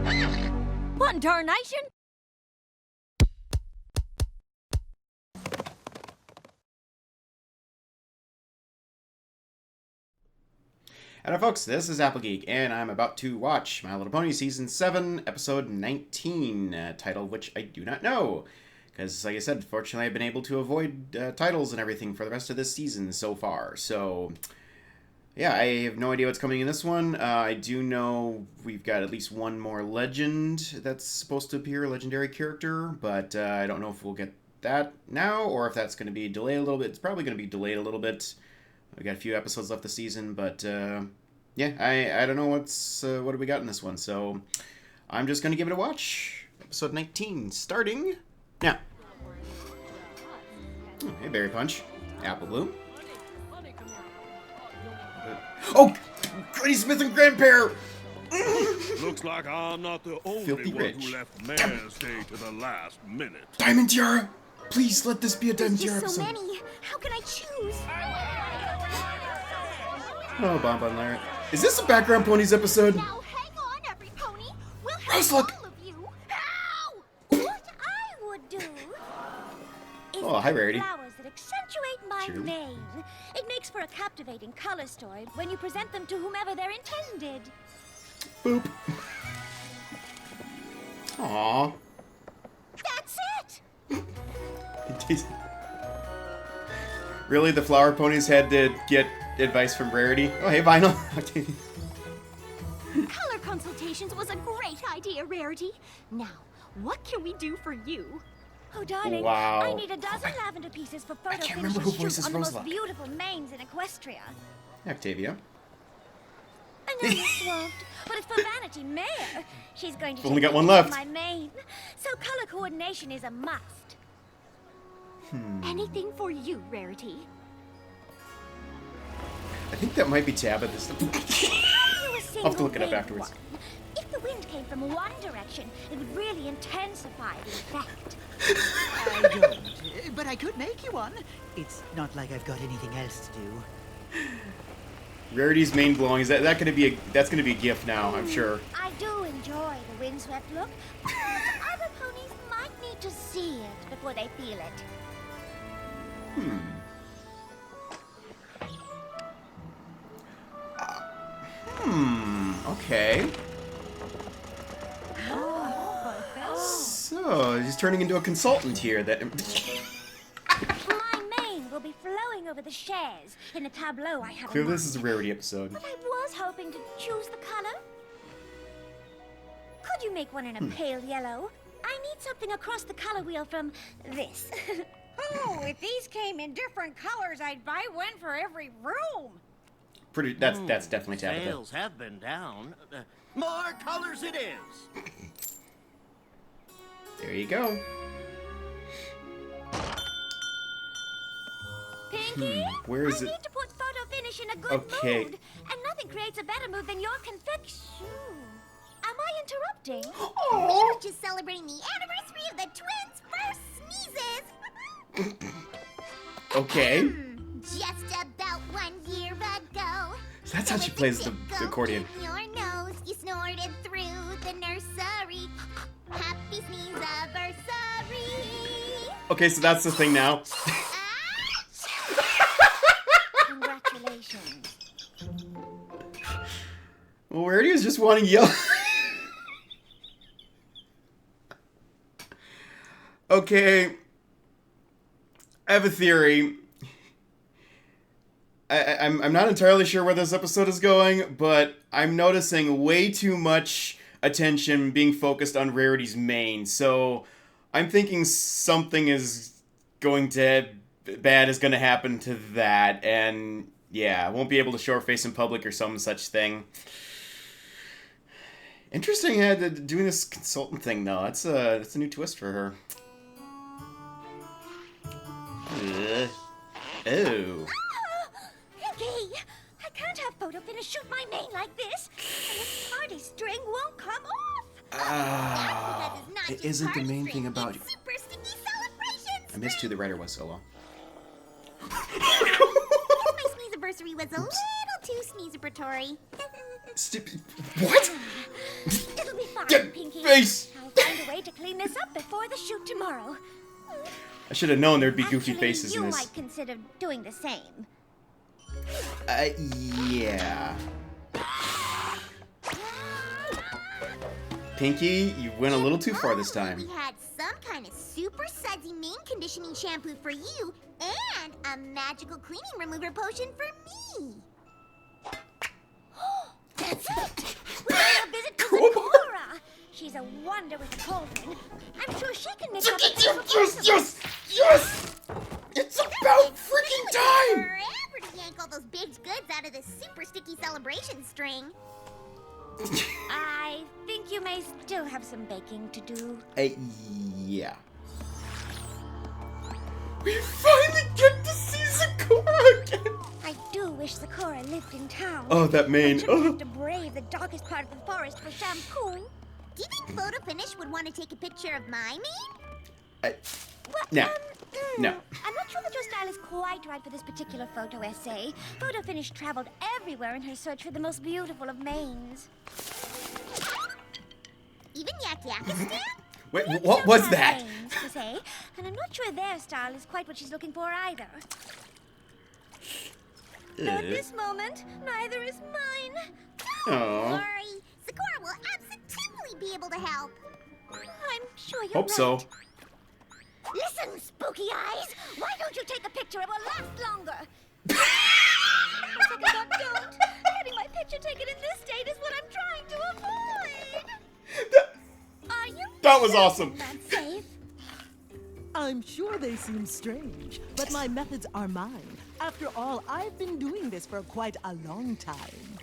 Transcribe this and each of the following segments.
What in tarnation? Hello folks, this is Applegeek, and I'm about to watch My Little Pony Season 7, Episode 19, title of which I do not know. Because, like I said, fortunately I've been able to avoid titles and everything for the rest of this season so far. So, yeah, I have no idea what's coming in this one. I do know we've got at least one more legend that's supposed to appear, a legendary character, but I don't know if we'll get that now, or if that's going to be delayed a little bit. It's probably going to be delayed a little bit. We got a few episodes left this season, but yeah, I don't know what do we got in this one, so I'm just gonna give it a watch. Episode 19 starting now. Oh, hey, Berry Punch, Apple Bloom. Oh, Granny Smith and Grandpa. Looks like I'm not the only Filthy one rich. who left Mayor's Day to the last minute. Diamond Tiara, please let this be a Diamond Tiara There's so episode. many. How can I choose? Oh, Bonbon Larry. Is this a Background Ponies episode? Now hang on, every pony. We'll help Rose, look. all of you. Ow! What I would do is Oh, hi, Rarity. flowers that accentuate my Sure. mane. It makes for a captivating color story when you present them to whomever they're intended. Boop. Aww. That's it. Really, the flower ponies had to get advice from Rarity? Oh, hey, Vinyl. Color consultations was a great idea, Rarity. Now, what can we do for you? Oh, darling, Wow. I need a dozen lavender pieces for photo can't remember who finishes voices shoot on the most Roseluck. beautiful manes in Equestria. Octavia. I know you're swamped, but it's for Vanity Mayor. She's going to Only take got one pictures of left. my mane, so color coordination is a must. Anything for you, Rarity. I think that might be Tabitha's. I'll have to look it up afterwards. If the wind came from one direction, it would really intensify the effect. I don't, but I could make you one. It's not like I've got anything else to do. Rarity's mane glowing. Is that gonna be a? That's gonna be a gift now, I'm sure. I do enjoy the windswept look, but other ponies might need to see it before they feel it. Okay. So he's turning into a consultant here. That. My mane will be flowing over the shares in the tableau I have in Clearly, mind. this is a Rarity episode. But I was hoping to choose the color. Could you make one in a pale yellow? I need something across the color wheel from this. Oh, if these came in different colors, I'd buy one for every room. Pretty. That's definitely Tabitha. Sales have been down. More colors it is. There you go. Pinky, Where is I it? need to put photo finish in a good Okay. mood. And nothing creates a better mood than your confection. Am I interrupting? Oh. We're just celebrating the anniversary of the twins' first sneezes. Okay. Just about 1 year ago. So that's how she plays the accordion. In your nose, you snorted through the nursery. Happy sneeze-anniversary. Okay, so that's the thing now. Congratulations. Well, Rarity is just wanting yellow. Okay. I have a theory. I'm not entirely sure where this episode is going, but I'm noticing way too much attention being focused on Rarity's mane. So I'm thinking something is going to bad is going to happen to that, and yeah, I won't be able to show her face in public or some such thing. Interesting, doing this consultant thing though. That's a new twist for her. Ugh. Oh. Pinky, I can't have photo finish shoot my mane like this. And this party string won't come off. Ah, Because it's not it just isn't the party main string, thing about it's super sticky celebrations. I missed who the writer was so well. My sneeze-anniversary was a little too sneeze-abratory. What? It'll be fine, Yeah. Pinky. face! I'll find a way to clean this up before the shoot tomorrow. I should have known there'd be goofy Actually, faces in you this. might consider doing the same. Yeah. Pinky, you went a little too far this time. We had some kind of super sudsy mane conditioning shampoo for you and a magical cleaning remover potion for me. That's it! We're going to visit Cousin Cora. She's a wonder with a cauldron. I'm sure she can make up a thing for both of us. Yes! It's about freaking time! Forever to yank all those baked goods out of this super sticky celebration string. I think you may still have some baking to do. Yeah. We finally get to see Sakura again! I do wish Sakura lived in town. Oh, that mane. I shouldn't have to brave the darkest part of the forest for shampoo. Do you think Photo Finish would want to take a picture of my mane? Well, No. No. I'm not sure that your style is quite right for this particular photo essay. Photo Finish traveled everywhere in her search for the most beautiful of manes. Even Yak Yakistan? Wait, We what don't was have that? manes, per se, and I'm not sure their style is quite what she's looking for either. At this moment, neither is mine. Don't Aw. worry. Sakura will absolutely be able to help. I'm sure you're Hope right. so. Listen, spooky eyes! Why don't you take the picture? It will last longer. Second thought, don't. Getting my picture taken in this state is what I'm trying to avoid. Are you That was awesome. not safe? I'm sure they seem strange, but my methods are mine. After all, I've been doing this for quite a long time.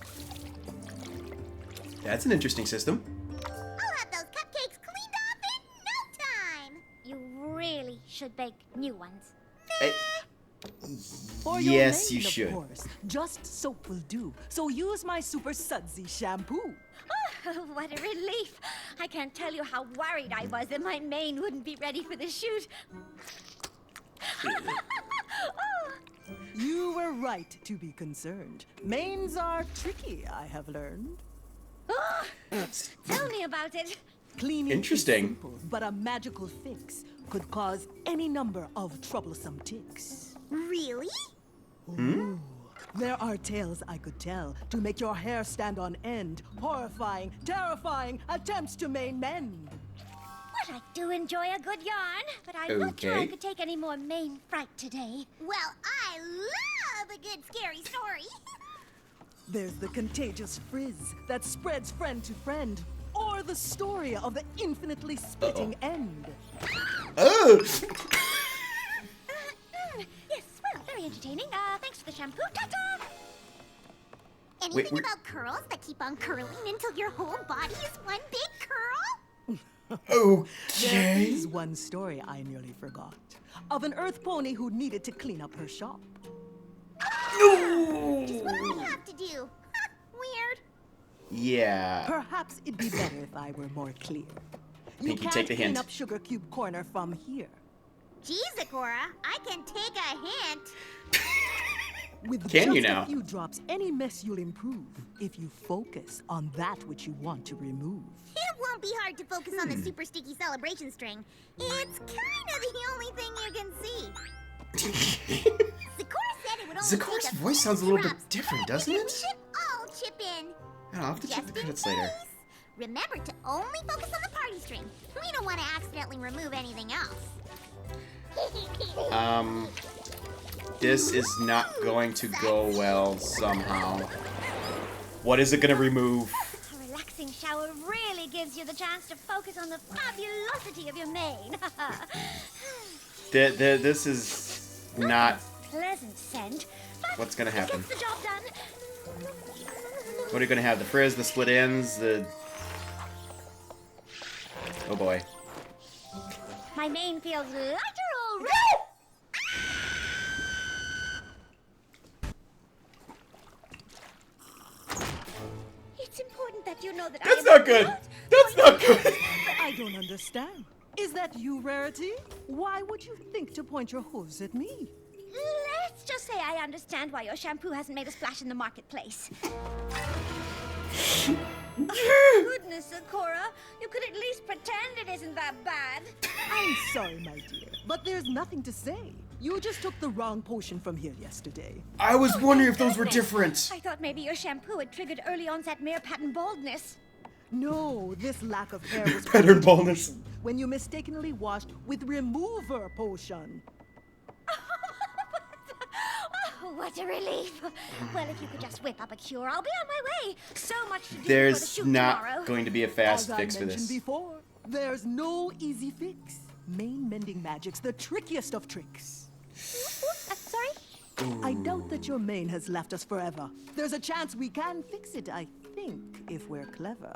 That's an interesting system. I'll have those cupcakes cleaned off in no time. You really should bake new ones. For your Yes, mane, you should. Of course. Just soap will do. So use my super sudsy shampoo. Oh, what a relief. I can't tell you how worried I was that my mane wouldn't be ready for the shoot. Oh, You were right to be concerned. Manes are tricky, I have learned. oh, tell me about it. Cleaning Interesting. is simple, but a magical fix could cause any number of troublesome ticks. Really? There are tales I could tell to make your hair stand on end. Horrifying, terrifying attempts to mend. Well, I do enjoy a good yarn, but I'm not sure I Okay. could take any more mane fright today. Well, I love a good scary story. There's the contagious frizz that spreads friend to friend, or the story of the infinitely splitting end. Oh! Yes, well, very entertaining. Thanks for the shampoo. Ta-ta! Anything wait. about curls that keep on curling until your whole body is one big curl? There Okay. is one story I nearly forgot, of an earth pony who needed to clean up her shop. Just what do I have to do? Huh, weird. Yeah. Perhaps it'd be better if I were more clear. You Pinky, can't take the clean hint. up Sugar Cube Corner from here. Gee, Sakura, I can take a hint. With Can you just now? a few drops, any mess you'll improve if you focus on that which you want to remove. It won't be hard to focus on the super sticky celebration string. It's kind of the only thing you can see. Sakura said it would only Sakura's take a voice few sounds a little bit drops, different, but doesn't we it? should all chip in. I'll have to check Just the in credits later. case. Remember to only focus on the party string. We don't want to accidentally remove anything else. This is not going to go well somehow. What is it gonna remove? A relaxing shower really gives you the chance to focus on the fabulosity of your mane. This is not Pleasant scent. But what's gonna happen. gets the job done. What are you gonna have? The frizz, the split ends, the... Oh boy. My mane feels lighter already. It's important that you know that That's I am not good! That's not good! I don't understand. Is that you, Rarity? Why would you think to point your hooves at me? Let's just say I understand why your shampoo hasn't made a splash in the marketplace. Oh, goodness goodness, Sakura. You could at least pretend it isn't that bad. I'm sorry, my dear, but there's nothing to say. You just took the wrong potion from here yesterday. I was wondering if those were different. I thought maybe your shampoo had triggered early onset mare pattern baldness. No, this lack of hair was Pattern baldness. when you mistakenly washed with remover potion. Oh, what a relief. Well, if you could just whip up a cure, I'll be on my way. So much to do for the There's shoot not tomorrow. going to be a fast As fix I for mentioned this. before, there's no easy fix. Main mending magic's the trickiest of tricks. Sorry? I doubt that your mane has left us forever. There's a chance we can fix it, I think, if we're clever.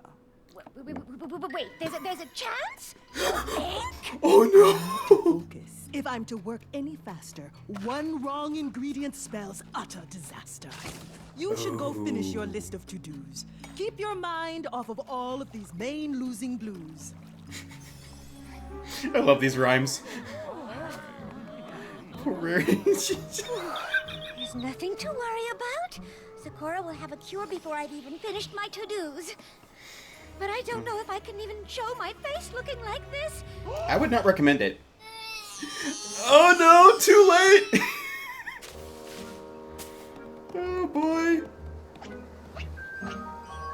Wait, there's a chance? You think? Oh no! Focus. If I'm to work any faster, one wrong ingredient spells utter disaster. You should go finish your list of to-dos. Keep your mind off of all of these main losing blues. I love these rhymes. There's nothing to worry about. Sakura will have a cure before I've even finished my to-dos. But I don't know if I can even show my face looking like this. I would not recommend it. Oh no, too late! Oh boy.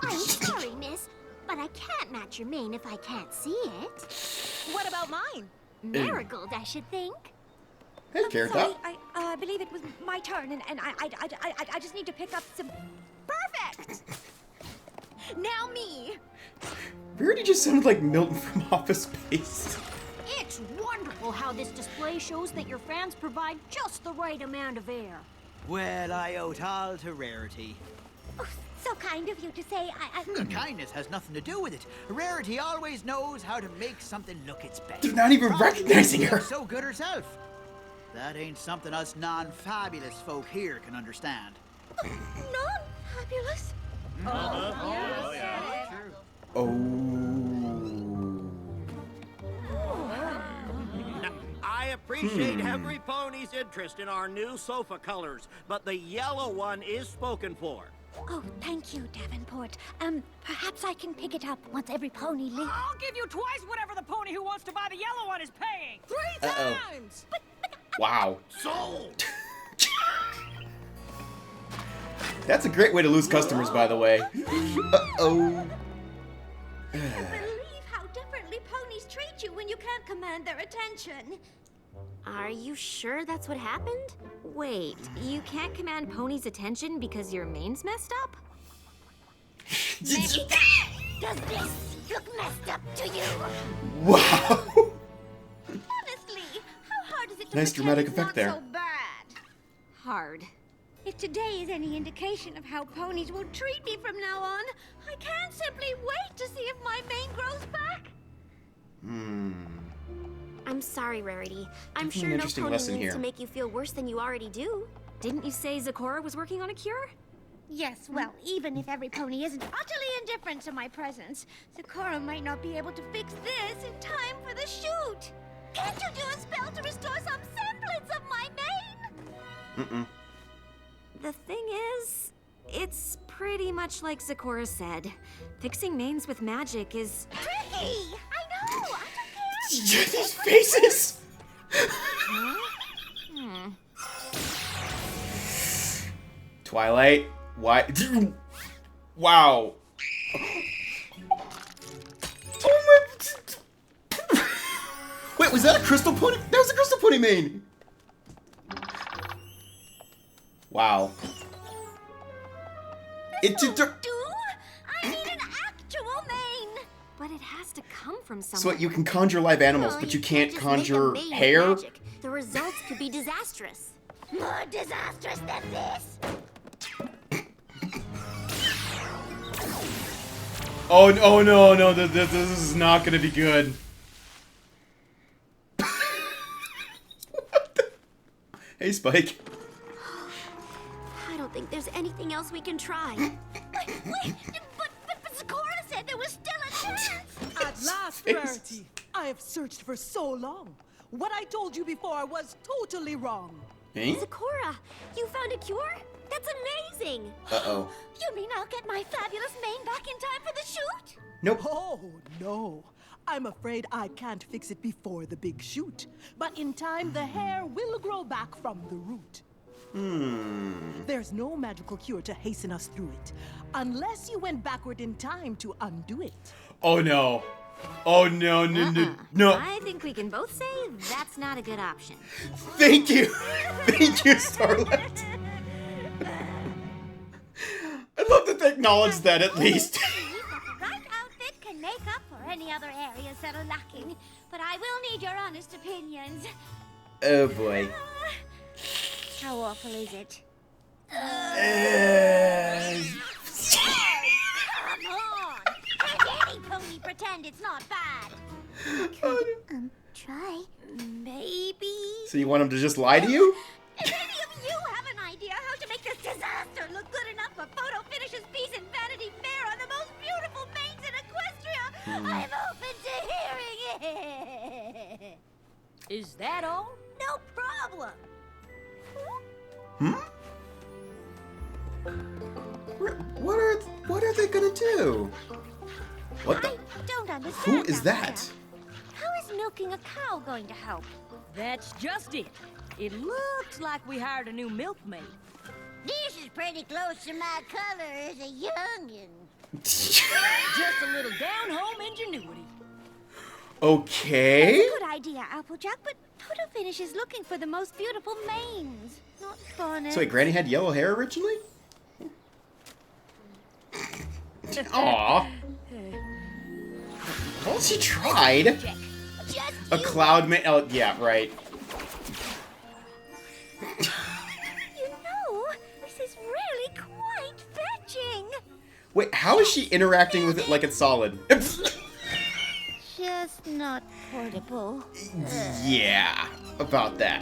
I'm sorry, miss, but I can't match your mane if I can't see it. What about mine? Marigold, I should think. Hey, Carrot Sorry, Top. I believe it was my turn, and I just need to pick up some... Perfect! Now me! Rarity just sounded like Milton from Office Space. It's wonderful how this display shows that your fans provide just the right amount of air. Well, I owe it all to Rarity. Oh, so kind of you to say. Good kindness has nothing to do with it. Rarity always knows how to make something look its best. They're not even Probably recognizing her. looks so good herself. That ain't something us non-fabulous folk here can understand. Non-fabulous? I appreciate every pony's interest in our new sofa colors, but the yellow one is spoken for. Oh, thank you, Davenport. Perhaps I can pick it up once every pony leaves. I'll give you twice whatever the pony who wants to buy the yellow one is paying. 3 times! Wow. Sold! That's a great way to lose customers, by the way. Uh-oh. I can't believe how differently ponies treat you when you can't command their attention. Are you sure that's what happened? Wait, you can't command Pony's attention because your mane's messed up? Does this look messed up to you? Wow. Honestly, how hard is it to Nice pretend dramatic it's effect not there. so bad? Hard. If today is any indication of how ponies will treat me from now on, I can't simply wait to see if my mane grows back. I'm sorry, Rarity. I'm Definitely sure an no interesting pony lesson means here. to make you feel worse than you already do. Didn't you say Zakora was working on a cure? Yes, well, even if every pony isn't utterly indifferent to my presence, Sakura might not be able to fix this in time for the shoot. Can't you do a spell to restore some semblance of my mane? The thing is, it's pretty much like Zakora said. Fixing manes with magic is... Tricky! I know! I don't care! These faces! Twilight, why? Wow. Oh my. Wait, was that a crystal pony? That was a crystal pony mane! Wow. It did. Do? I need an actual mane! But it has to come from somewhere. So what, you can conjure live animals, Well, but you you can't just make a conjure mane with hair? magic. The results could be disastrous. More disastrous than this? Oh no, this is not gonna be good. What the? Hey, Spike. I don't think there's anything else we can try. Wait, but Sakura said there was still a chance! At last, Face. Rarity! I have searched for so long. What I told you before was totally wrong. Eh? Sakura, you found a cure? That's amazing! Uh-oh. You mean I'll get my fabulous mane back in time for the shoot? Nope. Oh, no. I'm afraid I can't fix it before the big shoot. But in time, the hair will grow back from the root. There's no magical cure to hasten us through it, unless you went backward in time to undo it. Oh no. Oh no, no. I think we can both say that's not a good option. Thank you. Thank you, Starlight. I'd love that they acknowledge that at least. The right outfit can make up for any other areas that are lacking, but I will need your honest opinions. Oh boy. How awful is it? Come on! Can't any pony pretend it's not bad? Try. Maybe. So you want him to just lie to you? If any of you have an idea how to make this disaster look good enough for photo finishes piece in Vanity Fair on the most beautiful mains in Equestria, I'm open to hearing it. Is that all? No problem. What are they gonna do? What the? I don't understand. Who is that? Apple. How is milking a cow going to help? That's just it. It looks like we hired a new milkmaid. This is pretty close to my color as a youngin'. Just a little down-home ingenuity. Okay. Good idea, Applejack, but Photo Finish is looking for the most beautiful manes, not bonnets. So wait, Granny had yellow hair originally? Aw. Well, she tried. A cloud man. Oh, yeah, right. You know, this is really quite fetching. Wait, how is she interacting with it like it's solid? Just not portable. Yeah, about that.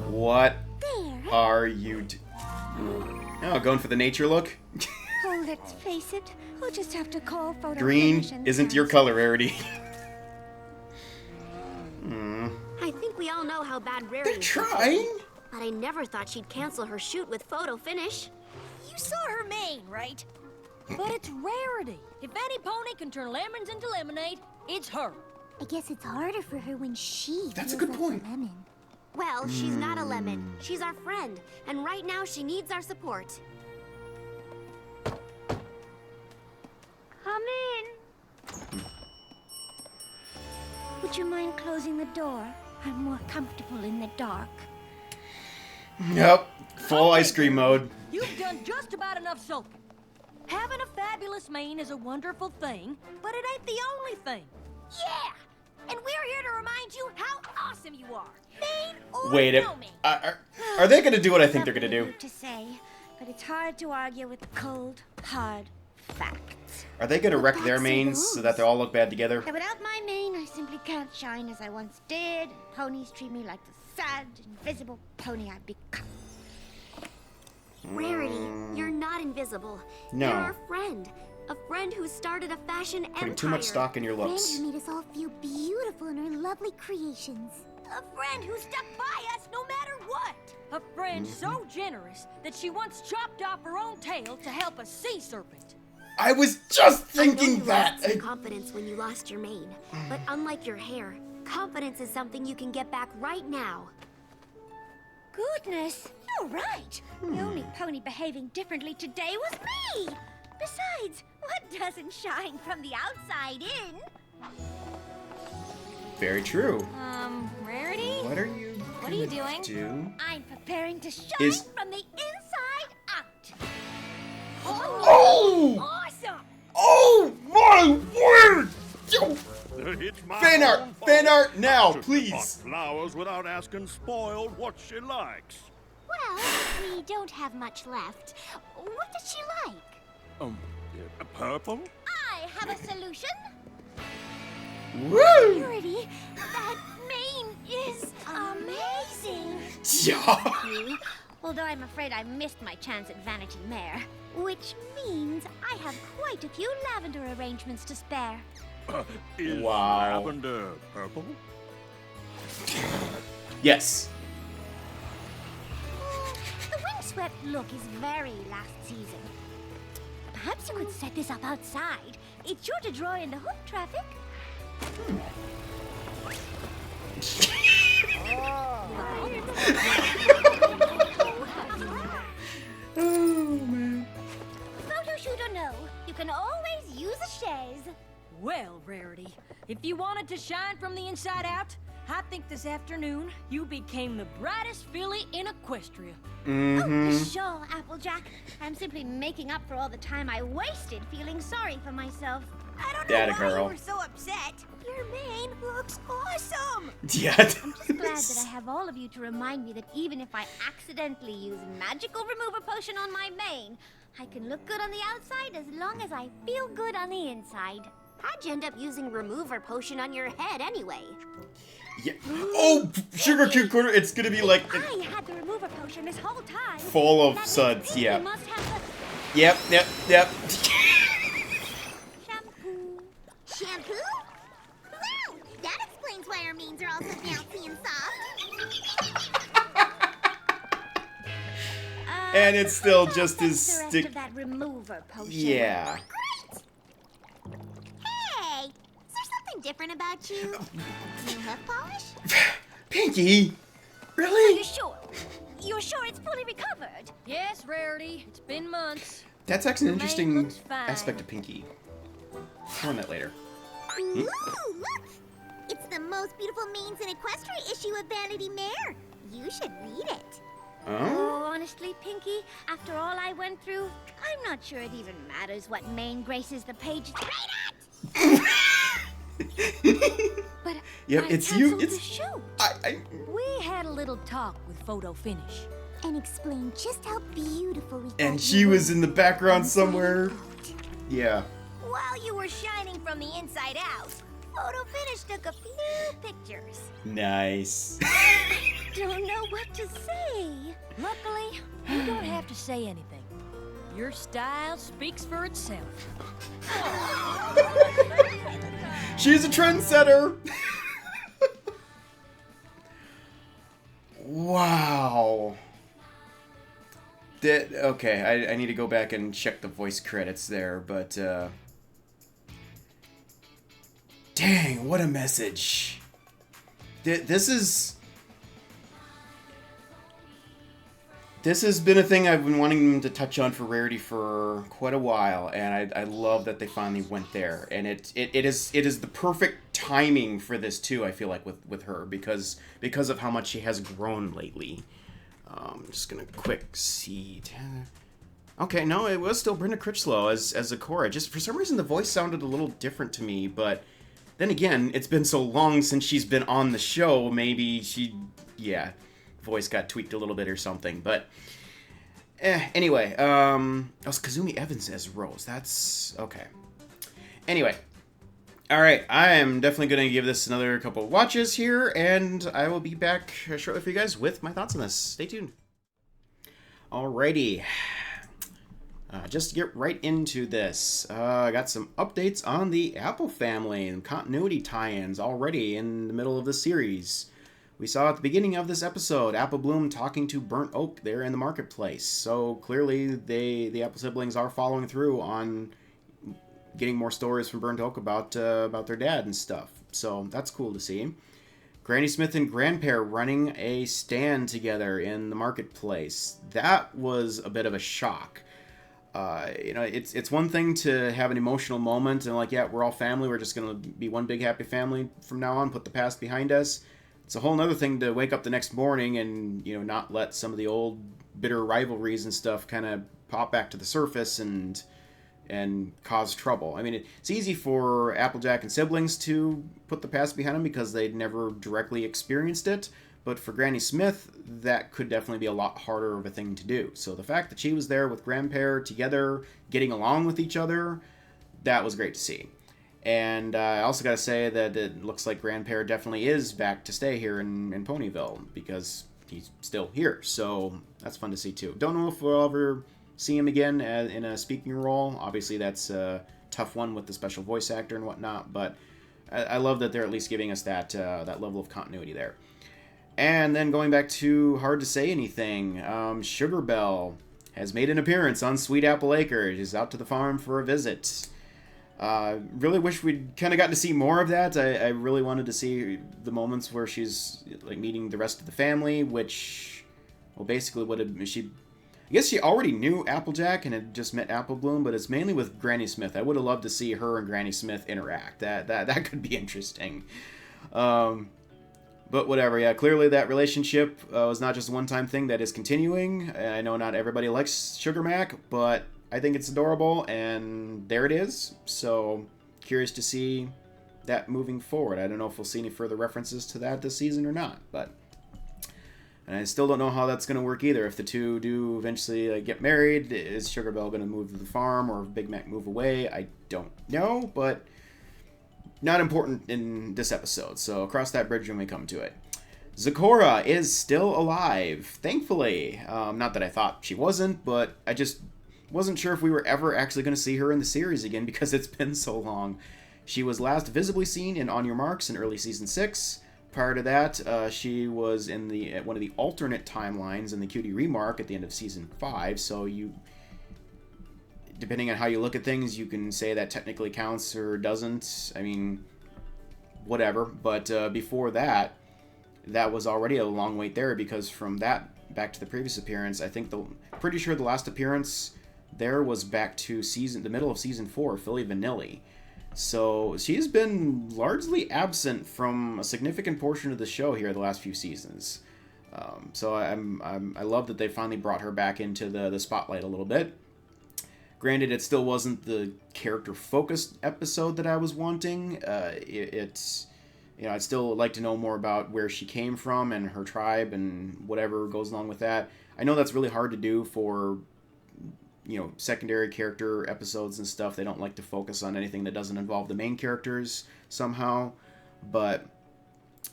What There. are you Oh, going for the nature look? Oh, let's face it. We'll just have to call Photo Green Finish and isn't your cancel. color, Rarity. I think we all know how bad They're Rarity is. trying. But I never thought she'd cancel her shoot with Photo Finish. You saw her mane, right? But it's Rarity. If any pony can turn lemons into lemonade, it's her. I guess it's harder for her when she That's a feels good like point. lemon. Well, she's not a lemon. She's our friend. And right now, she needs our support. Come in. Would you mind closing the door? I'm more comfortable in the dark. Yep, full ice cream mode. You've done just about enough soaking. Having a fabulous mane is a wonderful thing, but it ain't the only thing. Yeah! And we're here to remind you how awesome you are. Mane or Wait, no mane. are they gonna do what I think they're gonna do? To say, but it's hard to argue with cold, hard facts. Are they gonna wreck their That's manes so that they all look bad together? And without my mane, I simply can't shine as I once did. And ponies treat me like the sad, invisible pony I've become. Rarity, you're not invisible. No. You're our friend. A friend who started a fashion empire. Putting too much stock in your Friend looks. who made us all feel beautiful in her lovely creations. A friend who stuck by us no matter what. A friend so generous that she once chopped off her own tail to help a sea serpent. I was just I know thinking you that. lost some confidence when you lost your mane, but unlike your hair, confidence is something you can get back right now. Goodness, you're right. The only pony behaving differently today was me. Besides, what doesn't shine from the outside in? Very true. Rarity? What are you? What are you doing? Do? I'm preparing to shine Is- from the inside out. Oh! Awesome! Oh my word! Yo, It's my fan own art! fault. Fan art now, Should pot please! flowers without asking spoiled what she likes. Well, we don't have much left. What does she like? Purple? I have a solution. Woo! Purity, that mane is amazing. Yeah. Although I'm afraid I missed my chance at Vanity Mare. Which means I have quite a few lavender arrangements to spare. Is Wow. lavender purple? Yes. The windswept look is very last season. Perhaps you could set this up outside. It's sure to draw in the hoof traffic. Oh, man. Photo shoot or no, you can always use a chaise. Well, Rarity, if you wanted to shine from the inside out, I think this afternoon you became the brightest filly in Equestria. Oh, sure, Applejack. I'm simply making up for all the time I wasted feeling sorry for myself. I don't Data know why girl. you were so upset. Your mane looks awesome. Yeah. I'm just glad that I have all of you to remind me that even if I accidentally use magical remover potion on my mane, I can look good on the outside as long as I feel good on the inside. How'd you end up using remover potion on your head anyway? Yeah. Oh, sugar cube quarter. It's gonna be like I had the remover potion this whole time. full of That means suds. Pinky Yeah. must have Yep. the shampoo. Shampoo? Wow, that explains why our manes are all so bouncy and soft. And it's still just What's as the rest stick. of that remover potion? Yeah. Great! Hey, is there something different about you? New hoof polish? Pinky. Are Really? you sure? You're sure it's fully recovered? Yes, Rarity, it's been months. That's actually an Your mane interesting looks fine. aspect of Pinky. More on that later. Ooh, look! It's the most beautiful manes in Equestria issue of Vanity Mare. You should read it. Oh? Oh, honestly, Pinky, after all I went through, I'm not sure it even matters what mane graces the page. But Yep, I it's you. canceled It's the shoot. I. We had a little talk with Photo Finish. And explain just how beautiful we And thought she you was were in the background inside somewhere. out. Yeah. While you were shining from the inside out, Photo Finish took a few pictures. Nice. Don't know what to say. Luckily, you don't have to say anything. Your style speaks for itself. She's a trendsetter. Wow. Okay, I need to go back and check the voice credits there, but dang, what a message. This has been a thing I've been wanting them to touch on for Rarity for quite a while, and I love that they finally went there. And it is the perfect timing for this too. I feel like with her because of how much she has grown lately. I'm just gonna quick see. Okay, no, it was still Brenda Critchlow as Zecora. Just for some reason the voice sounded a little different to me, but then again, it's been so long since she's been on the show. Maybe voice got tweaked a little bit or something. But anyway, was Kazumi Evans as Rose. That's okay. Anyway, all right, I am definitely going to give this another couple of watches here, and I will be back shortly for you guys with my thoughts on this. Stay tuned. Alrighty. Just to get right into this, I got some updates on the Apple family and continuity tie-ins already in the middle of the series. We saw at the beginning of this episode Apple Bloom talking to Burnt Oak there in the marketplace. So clearly the Apple siblings are following through on getting more stories from Burnt Oak about their dad and stuff. So that's cool to see. Granny Smith and Grandpair running a stand together in the marketplace. That was a bit of a shock. It's one thing to have an emotional moment and like, yeah, we're all family. We're just going to be one big happy family from now on, put the past behind us. It's a whole other thing to wake up the next morning and, not let some of the old bitter rivalries and stuff kind of pop back to the surface and cause trouble. I mean, it's easy for Applejack and siblings to put the past behind them because they'd never directly experienced it. But for Granny Smith, that could definitely be a lot harder of a thing to do. So the fact that she was there with Grandpair together, getting along with each other, that was great to see. And I also got to say that it looks like Grandpair definitely is back to stay here in Ponyville because he's still here. So that's fun to see too. Don't know if we'll ever see him again in a speaking role. Obviously, that's a tough one with the special voice actor and whatnot. But I love that they're at least giving us that level of continuity there. And then going back to Hard to Say Anything, Sugar Belle has made an appearance on Sweet Apple Acres. She's out to the farm for a visit. Really wish we'd kind of gotten to see more of that. I really wanted to see the moments where she's like meeting the rest of the family, which, well, basically what she... I guess she already knew Applejack and had just met Apple Bloom, but it's mainly with Granny Smith. I would have loved to see her and Granny Smith interact. That could be interesting. But whatever, yeah, clearly that relationship was not just a one-time thing, that is continuing. I know not everybody likes Sugar Mac, but I think it's adorable, and there it is. So, curious to see that moving forward. I don't know if we'll see any further references to that this season or not, but... And I still don't know how that's going to work either. If the two do eventually get married, is Sugar Belle going to move to the farm or Big Mac move away? I don't know, but not important in this episode. So cross that bridge when we come to it. Zecora is still alive, thankfully. Not that I thought she wasn't, but I just wasn't sure if we were ever actually going to see her in the series again because it's been so long. She was last visibly seen in On Your Marks in early Season 6. Prior to that, she was in one of the alternate timelines in the Cutie Remark at the end of Season 5, so you, depending on how you look at things, you can say that technically counts or doesn't. I mean, whatever. But before that, that was already a long wait there, because from that back to the previous appearance, I think pretty sure the last appearance there was back to the middle of Season 4, Philly Vanilli. So she's been largely absent from a significant portion of the show here the last few seasons. So I love that they finally brought her back into the spotlight a little bit. Granted, it still wasn't the character-focused episode that I was wanting. I'd still like to know more about where she came from and her tribe and whatever goes along with that. I know that's really hard to do for secondary character episodes and stuff. They don't like to focus on anything that doesn't involve the main characters somehow. But,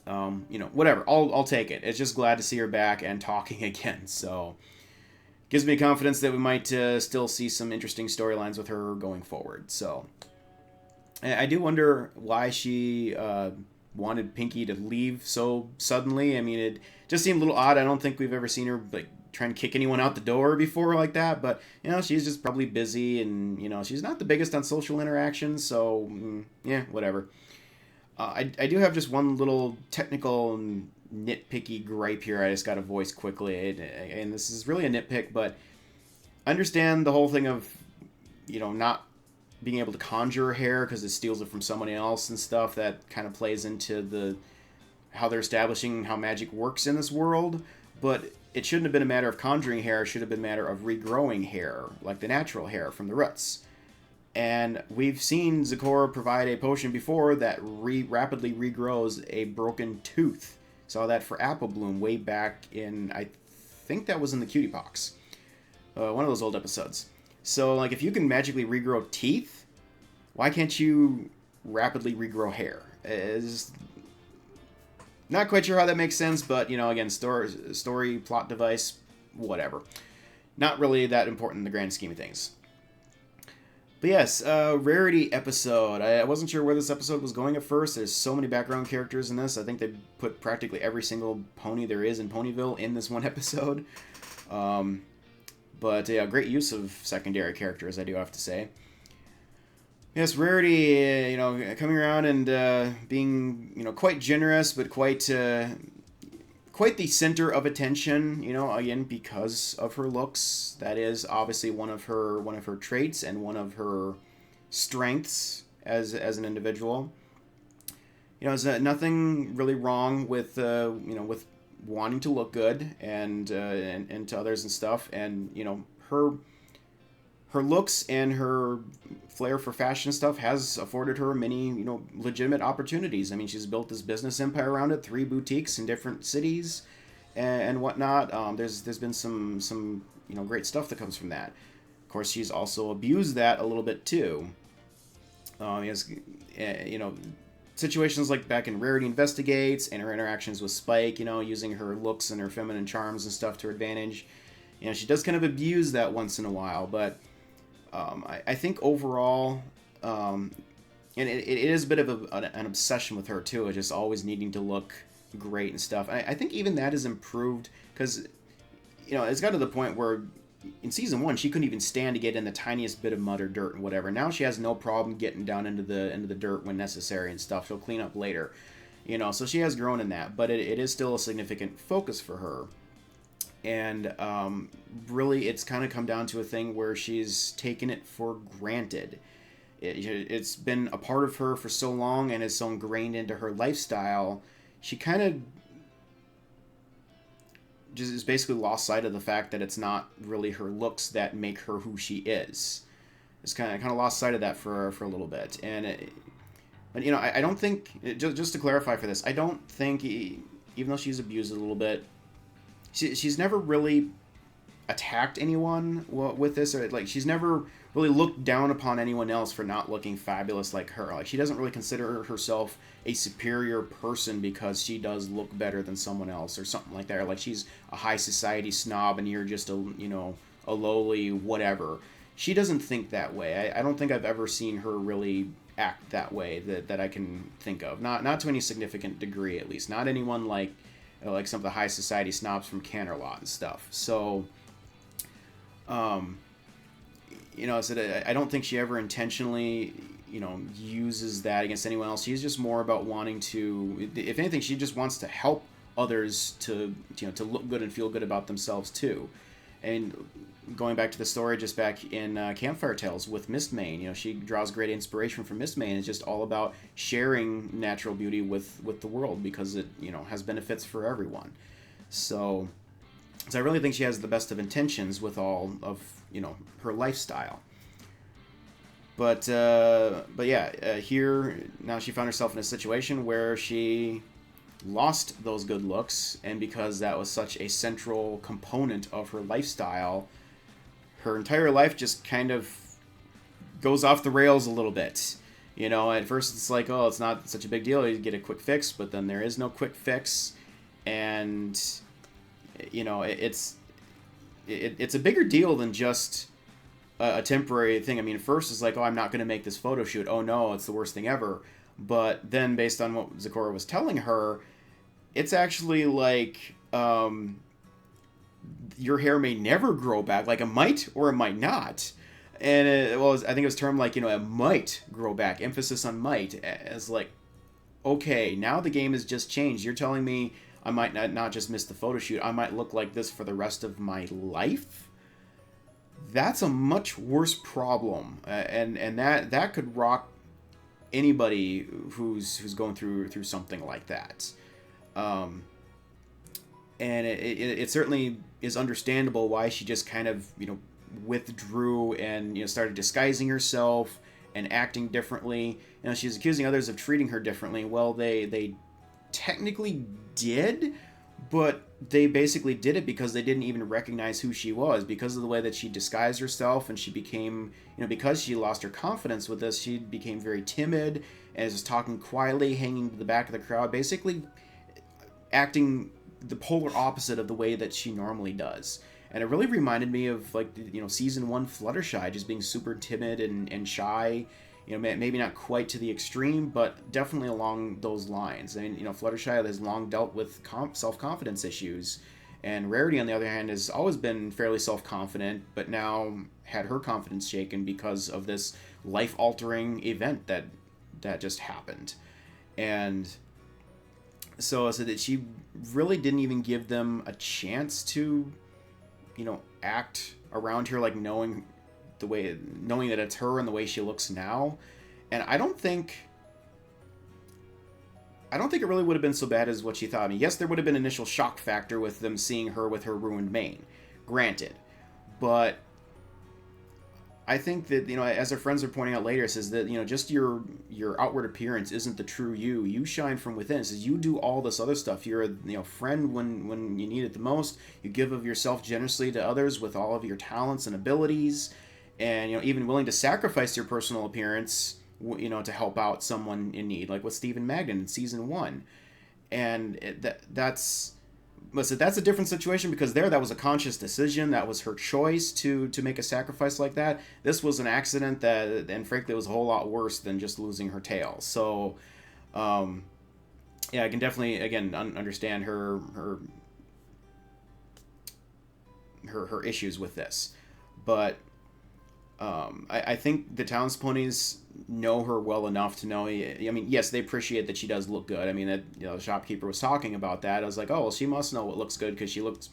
whatever. I'll take it. It's just glad to see her back and talking again. So, gives me confidence that we might still see some interesting storylines with her going forward. So, I do wonder why she wanted Pinky to leave so suddenly. I mean, it just seemed a little odd. I don't think we've ever seen her, try and kick anyone out the door before like that, but she's just probably busy, and she's not the biggest on social interactions, so yeah, whatever. I do have just one little technical nitpicky gripe here I just got to voice quickly, and this is really a nitpick, but I understand the whole thing of not being able to conjure hair because it steals it from someone else and stuff. That kind of plays into how they're establishing how magic works in this world, but it shouldn't have been a matter of conjuring hair. It should have been a matter of regrowing hair, like the natural hair from the roots. And we've seen Zecora provide a potion before that rapidly regrows a broken tooth. Saw that for Apple Bloom way back in, I think that was in the Cutie Box. One of those old episodes. So, if you can magically regrow teeth, why can't you rapidly regrow hair? Not quite sure how that makes sense, but, again, story, plot device, whatever. Not really that important in the grand scheme of things. But yes, Rarity episode. I wasn't sure where this episode was going at first. There's so many background characters in this. I think they put practically every single pony there is in Ponyville in this one episode. But, yeah, great use of secondary characters, I do have to say. Yes, Rarity, coming around and being, quite generous, but quite the center of attention. Again, because of her looks. That is obviously one of her traits and one of her strengths as an individual. There's nothing really wrong with with wanting to look good and to others and stuff, and her looks and her flair for fashion stuff has afforded her many, legitimate opportunities. I mean, she's built this business empire around it, 3 boutiques in different cities and whatnot. There's been some great stuff that comes from that. Of course, she's also abused that a little bit too. Situations like back in Rarity Investigates and her interactions with Spike, using her looks and her feminine charms and stuff to her advantage. She does kind of abuse that once in a while, but I think overall, and it is a bit of an obsession with her too, just always needing to look great and stuff. I think even that is improved because, it's got to the point where in season 1, she couldn't even stand to get in the tiniest bit of mud or dirt and whatever. Now she has no problem getting down into the dirt when necessary and stuff. She'll clean up later, you know. So she has grown in that, but it is still a significant focus for her. And really, it's kind of come down to a thing where she's taken it for granted. It's been a part of her for so long and is so ingrained into her lifestyle. She kind of just is basically lost sight of the fact that it's not really her looks that make her who she is. It's kind of lost sight of that for a little bit. And but you know, I don't think, just to clarify for this, I don't think, even though she's abused a little bit, she's never really attacked anyone with this, or like she's never really looked down upon anyone else for not looking fabulous like her. Like, she doesn't really consider herself a superior person because she does look better than someone else or something like that. Or like she's a high society snob and you're just a lowly whatever. She doesn't think that way. I don't think I've ever seen her really act that way that I can think of. Not to any significant degree, at least. Not anyone like some of the high society snobs from Canterlot and stuff. So, so I don't think she ever intentionally, uses that against anyone else. She's just more about wanting to, if anything, she just wants to help others to look good and feel good about themselves too. And going back to the story just back in Campfire Tales with Mistmane, she draws great inspiration from Mistmane. It's just all about sharing natural beauty with the world because it, has benefits for everyone. So I really think she has the best of intentions with all of, her lifestyle. But yeah, here, now she found herself in a situation where she lost those good looks, and because that was such a central component of her lifestyle, her entire life just kind of goes off the rails a little bit. At first it's like, oh, it's not such a big deal, you get a quick fix, but then there is no quick fix, and it's a bigger deal than just a temporary thing. I mean, first it's like, oh, I'm not going to make this photo shoot. Oh no, it's the worst thing ever. But then, based on what Zecora was telling her, it's actually like, your hair may never grow back. Like, it might or it might not. And I think it was termed like, it might grow back. Emphasis on might. As like, okay, now the game has just changed. You're telling me I might not just miss the photo shoot. I might look like this for the rest of my life? That's a much worse problem. And that could rock anybody who's going through something like that. And it certainly is understandable why she just kind of, withdrew and, started disguising herself and acting differently. She's accusing others of treating her differently. Well, they technically did, but they basically did it because they didn't even recognize who she was, because of the way that she disguised herself, and she became, because she lost her confidence with this, she became very timid and was talking quietly, hanging to the back of the crowd, basically acting the polar opposite of the way that she normally does. And it really reminded me of, like, season 1 Fluttershy, just being super timid and shy. Maybe not quite to the extreme, but definitely along those lines. I mean, Fluttershy has long dealt with self-confidence issues, and Rarity, on the other hand, has always been fairly self-confident, but now had her confidence shaken because of this life-altering event that just happened. And so that she really didn't even give them a chance to, act around her, like knowing that it's her and the way she looks now. And I don't think it really would have been so bad as what she thought. I mean, yes, there would have been initial shock factor with them seeing her with her ruined mane, granted, but I think that, as her friends are pointing out later, it says that, just your outward appearance isn't the true you. You shine from within. It says you do all this other stuff. You're a friend when you need it the most. You give of yourself generously to others with all of your talents and abilities, and even willing to sacrifice your personal appearance, to help out someone in need, like with Stephen Magnan in season 1. And that's a different situation, because that was a conscious decision. That was her choice to make a sacrifice like that. This was an accident and frankly, it was a whole lot worse than just losing her tail. So, yeah, I can definitely, again, understand her her issues with this. But I think the Towns Ponies know her well enough to know. I mean, yes, they appreciate that she does look good. I mean, that, you know, the shopkeeper was talking about that. I was like, oh, well, she must know what looks good because she looks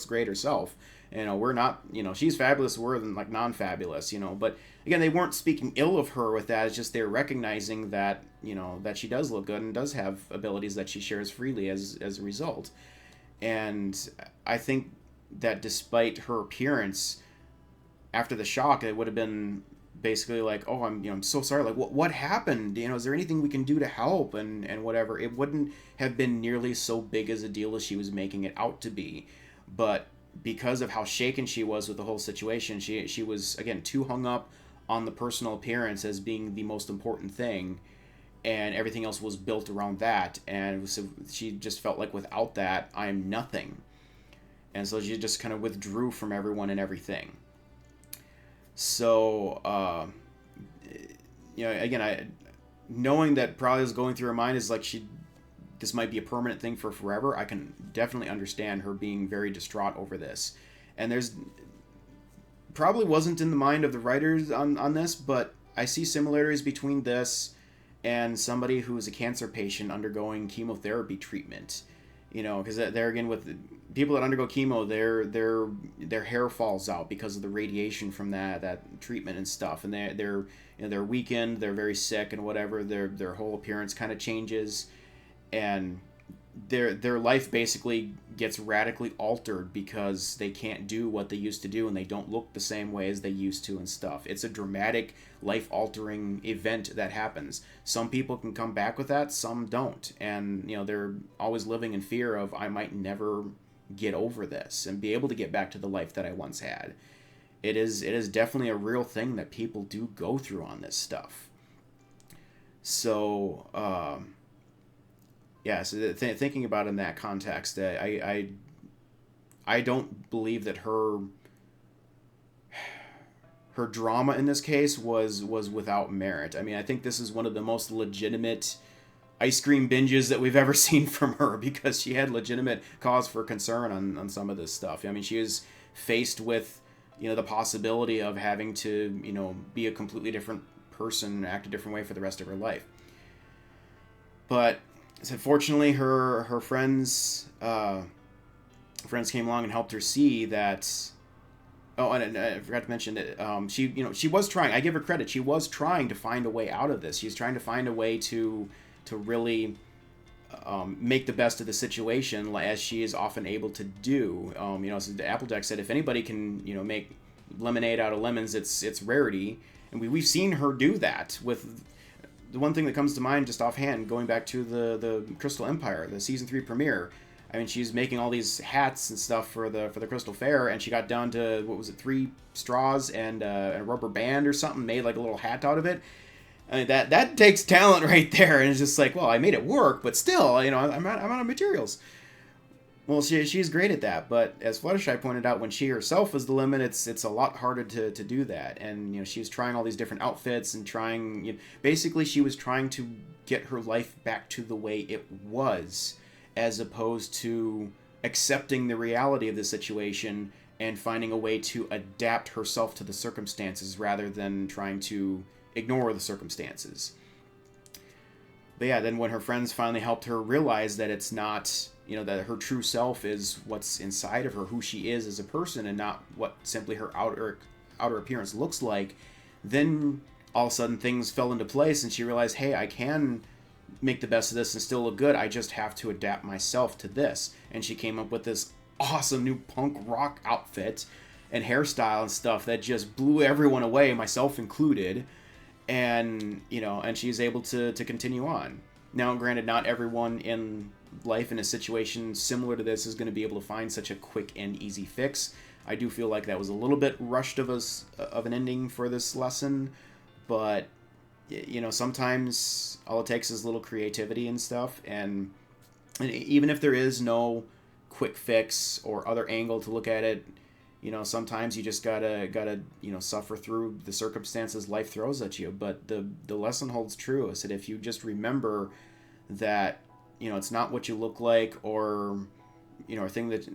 great herself. You know, we're not, you know, she's fabulous. We're like non-fabulous, you know. But again, they weren't speaking ill of her with that. It's just they're recognizing that, you know, that she does look good and does have abilities that she shares freely as a result. And I think that despite her appearance, after the shock, it would have been basically like, oh, I'm so sorry. Like, what happened? You know, is there anything we can do to help and whatever? It wouldn't have been nearly so big as a deal as she was making it out to be. But because of how shaken she was with the whole situation, she was, again, too hung up on the personal appearance as being the most important thing, and everything else was built around that. And so she just felt like without that, I am nothing. And so she just kind of withdrew from everyone and everything. So, you know, again, knowing that probably was going through her mind is like this might be a permanent thing for forever. I can definitely understand her being very distraught over this. And there's probably wasn't in the mind of the writers on this, but I see similarities between this and somebody who is a cancer patient undergoing chemotherapy treatment. You know, because there again, with people that undergo chemo, their hair falls out because of the radiation from that treatment and stuff, and they're weakened, they're very sick and whatever. Their whole appearance kind of changes, and their life basically gets radically altered because they can't do what they used to do, and they don't look the same way as they used to and stuff. It's a dramatic, life-altering event that happens. Some people can come back with that, some don't, and you know, they're always living in fear of, I might never get over this and be able to get back to the life that I once had. It is definitely a real thing that people do go through on this stuff. So yeah, so thinking about it in that context, I don't believe that her drama in this case was without merit. I mean, I think this is one of the most legitimate ice cream binges that we've ever seen from her, because she had legitimate cause for concern on some of this stuff. I mean, she is faced with, you know, the possibility of having to, you know, be a completely different person, act a different way for the rest of her life. But unfortunately, her friends came along and helped her see that. Oh, and I forgot to mention that she was trying. I give her credit. She was trying to find a way out of this. She's trying to find a way to really make the best of the situation, as she is often able to do. You know, so the Applejack said, if anybody can, you know, make lemonade out of lemons, it's Rarity, and we've seen her do that with. The one thing that comes to mind just offhand, going back to the Crystal Empire, the season 3 premiere, I mean, she's making all these hats and stuff for the Crystal Fair, and she got down to, what was it, 3 straws and a rubber band or something, made like a little hat out of it. I mean, that takes talent right there, and it's just like, well, I made it work, but still, you know, I'm out of materials. Well, she's great at that, but as Fluttershy pointed out, when she herself was the limit, it's a lot harder to do that. And, you know, she was trying all these different outfits and trying, you know, basically she was trying to get her life back to the way it was, as opposed to accepting the reality of the situation and finding a way to adapt herself to the circumstances rather than trying to ignore the circumstances. But yeah, then when her friends finally helped her realize that it's not, you know, that her true self is what's inside of her, who she is as a person, and not what simply her outer appearance looks like, then all of a sudden things fell into place, and she realized, hey, I can make the best of this and still look good. I just have to adapt myself to this. And she came up with this awesome new punk rock outfit and hairstyle and stuff that just blew everyone away, myself included. And, you know, and she's able to continue on. Now, granted, not everyone in life in a situation similar to this is going to be able to find such a quick and easy fix. I do feel like that was a little bit rushed of an ending for this lesson, but, you know, sometimes all it takes is a little creativity and stuff, and even if there is no quick fix or other angle to look at it, you know, sometimes you just gotta you know, suffer through the circumstances life throws at you. But the lesson holds true, is that if you just remember that, you know, it's not what you look like, or, you know, a thing that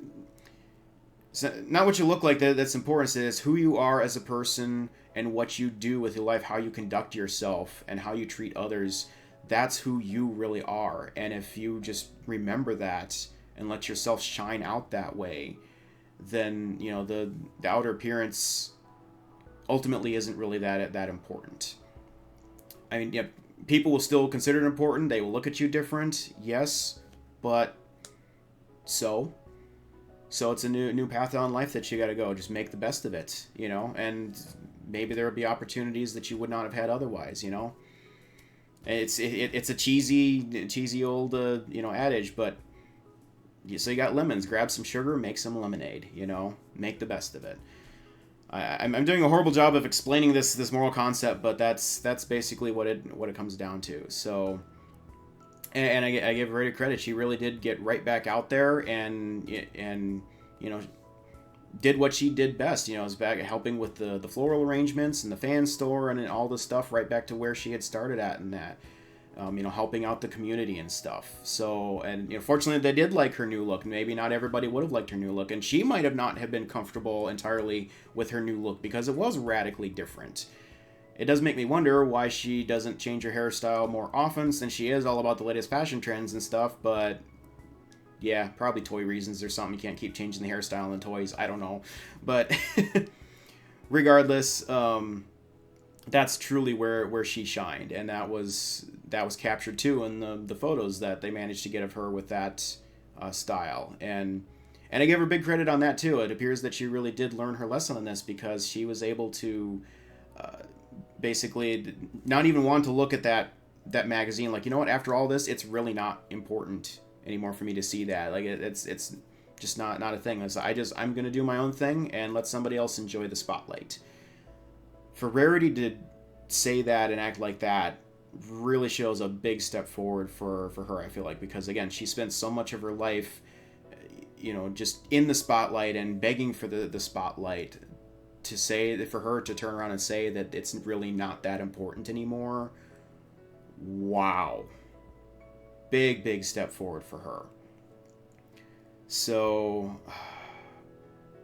not what you look like that's important. It's who you are as a person and what you do with your life, how you conduct yourself and how you treat others. That's who you really are. And if you just remember that and let yourself shine out that way, then, you know, the outer appearance ultimately isn't really that important. I mean, yeah, people will still consider it important. They will look at you different, yes, but so it's a new path on life that you got to go. Just make the best of it, you know, and maybe there will be opportunities that you would not have had otherwise, you know. It's a cheesy old you know, adage, but so you got lemons, grab some sugar, make some lemonade, you know, make the best of it. I'm doing a horrible job of explaining this moral concept, but that's basically what it comes down to. So, and I give Rarity credit. She really did get right back out there and you know, did what she did best. You know, was back helping with the floral arrangements and the fan store and all the stuff, right back to where she had started at and that. You know, helping out the community and stuff. So, and you know, fortunately, they did like her new look. Maybe not everybody would have liked her new look, and she might have not have been comfortable entirely with her new look because it was radically different. It does make me wonder why she doesn't change her hairstyle more often, since she is all about the latest fashion trends and stuff. But yeah, probably toy reasons or something. You can't keep changing the hairstyle in toys. I don't know, but regardless. That's truly where she shined, and that was captured too in the photos that they managed to get of her with that style, and I give her big credit on that too. It appears that she really did learn her lesson on this, because she was able to basically not even want to look at that magazine like, you know what, after all this, it's really not important anymore for me to see that. Like it's just not a thing. I'm gonna do my own thing and let somebody else enjoy the spotlight. For Rarity to say that and act like that really shows a big step forward for her, I feel like, because again, she spent so much of her life, you know, just in the spotlight and begging for the spotlight. To say that, for her to turn around and say that it's really not that important anymore, wow, big step forward for her. So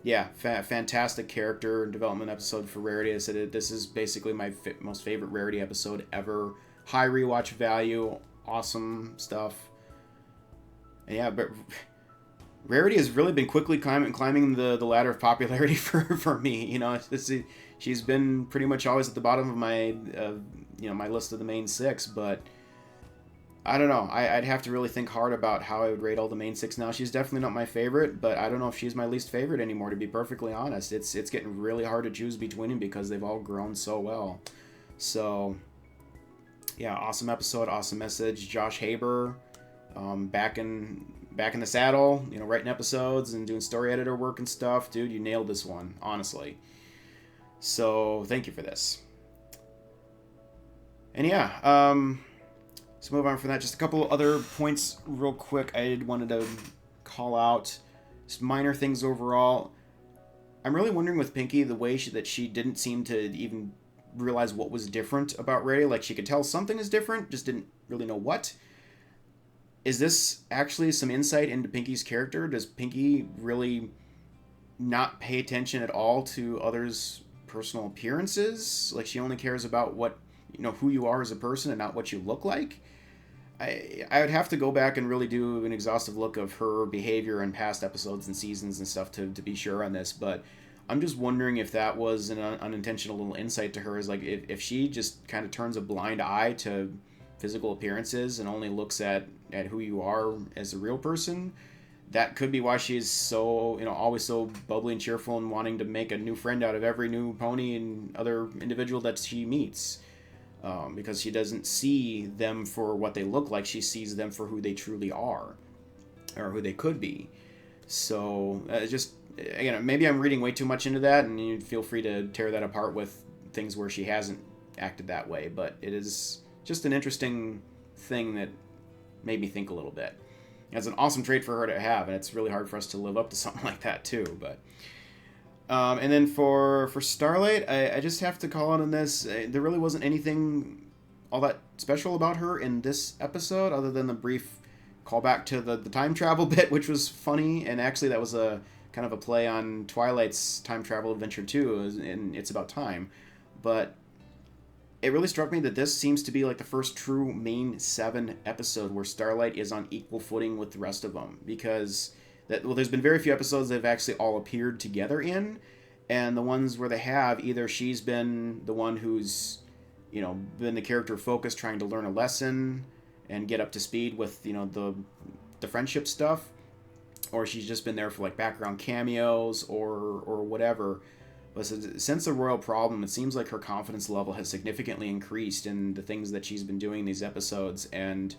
yeah, fantastic character development episode for Rarity. I said this is basically my most favorite Rarity episode ever. High rewatch value, awesome stuff. And yeah, but Rarity has really been quickly climbing the ladder of popularity for me. You know, she's been pretty much always at the bottom of my you know, my list of the main six, but I don't know. I'd have to really think hard about how I would rate all the main six now. She's definitely not my favorite, but I don't know if she's my least favorite anymore, to be perfectly honest. It's getting really hard to choose between them because they've all grown so well. So, yeah, awesome episode, awesome message. Josh Haber, back in the saddle, you know, writing episodes and doing story editor work and stuff. Dude, you nailed this one, honestly. So, thank you for this. And yeah, so move on from that. Just a couple other points real quick I wanted to call out. Just minor things overall. I'm really wondering with Pinky, the way that she didn't seem to even realize what was different about Rarity. Like, she could tell something is different, just didn't really know what. Is this actually some insight into Pinky's character? Does Pinky really not pay attention at all to others' personal appearances? Like, she only cares about what, you know, who you are as a person and not what you look like? I would have to go back and really do an exhaustive look of her behavior in past episodes and seasons and stuff to be sure on this, but I'm just wondering if that was an unintentional little insight to her, is like if she just kind of turns a blind eye to physical appearances and only looks at who you are as a real person, that could be why she's so, you know, always so bubbly and cheerful and wanting to make a new friend out of every new pony and other individual that she meets. Because she doesn't see them for what they look like, she sees them for who they truly are, or who they could be. So, just, again, maybe I'm reading way too much into that, and you feel free to tear that apart with things where she hasn't acted that way, but it is just an interesting thing that made me think a little bit. It's an awesome trait for her to have, and it's really hard for us to live up to something like that, too, but... and then for Starlight, I just have to call out on this. There really wasn't anything all that special about her in this episode, other than the brief callback to the time travel bit, which was funny. And actually, that was a kind of a play on Twilight's time travel adventure too, and It's About Time. But it really struck me that this seems to be like the first true main 7 episode where Starlight is on equal footing with the rest of them, because there's been very few episodes they've actually all appeared together in, and the ones where they have, either she's been the one who's, you know, been the character focused, trying to learn a lesson and get up to speed with, you know, the friendship stuff, or she's just been there for like background cameos or whatever. But since the royal problem, it seems like her confidence level has significantly increased in the things that she's been doing in these episodes. And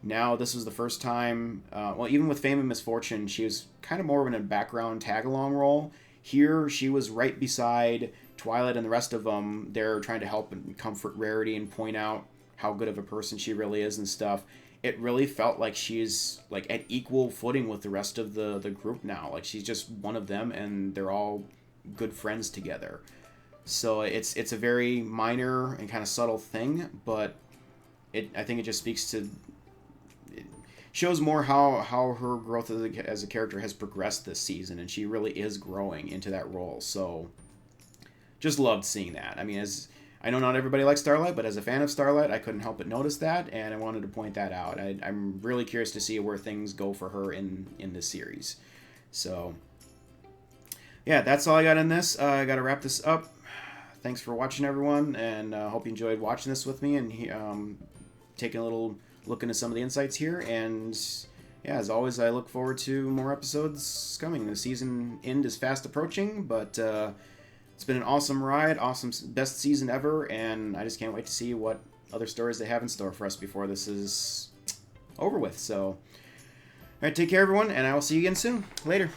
now this was the first time, well, even with Fame and Misfortune, she was kind of more of a background tag-along role. Here, she was right beside Twilight and the rest of them. They're trying to help and comfort Rarity and point out how good of a person she really is and stuff. It really felt like she's like at equal footing with the rest of the group now. Like she's just one of them, and they're all good friends together. So it's a very minor and kind of subtle thing, but I think it just speaks to, it shows more how her growth as a character has progressed this season, and she really is growing into that role. So just loved seeing that. I mean, as I know not everybody likes Starlight, but as a fan of Starlight, I couldn't help but notice that, and I wanted to point that out. I'm really curious to see where things go for her in this series. So yeah, that's all I got in this. I got to wrap this up. Thanks for watching, everyone, and hope you enjoyed watching this with me and taking a little look into some of the insights here. And yeah, as always, I look forward to more episodes coming. The season end is fast approaching, but it's been an awesome ride, awesome, best season ever, and I just can't wait to see what other stories they have in store for us before this is over with. So, all right, take care, everyone, and I will see you again soon. Later.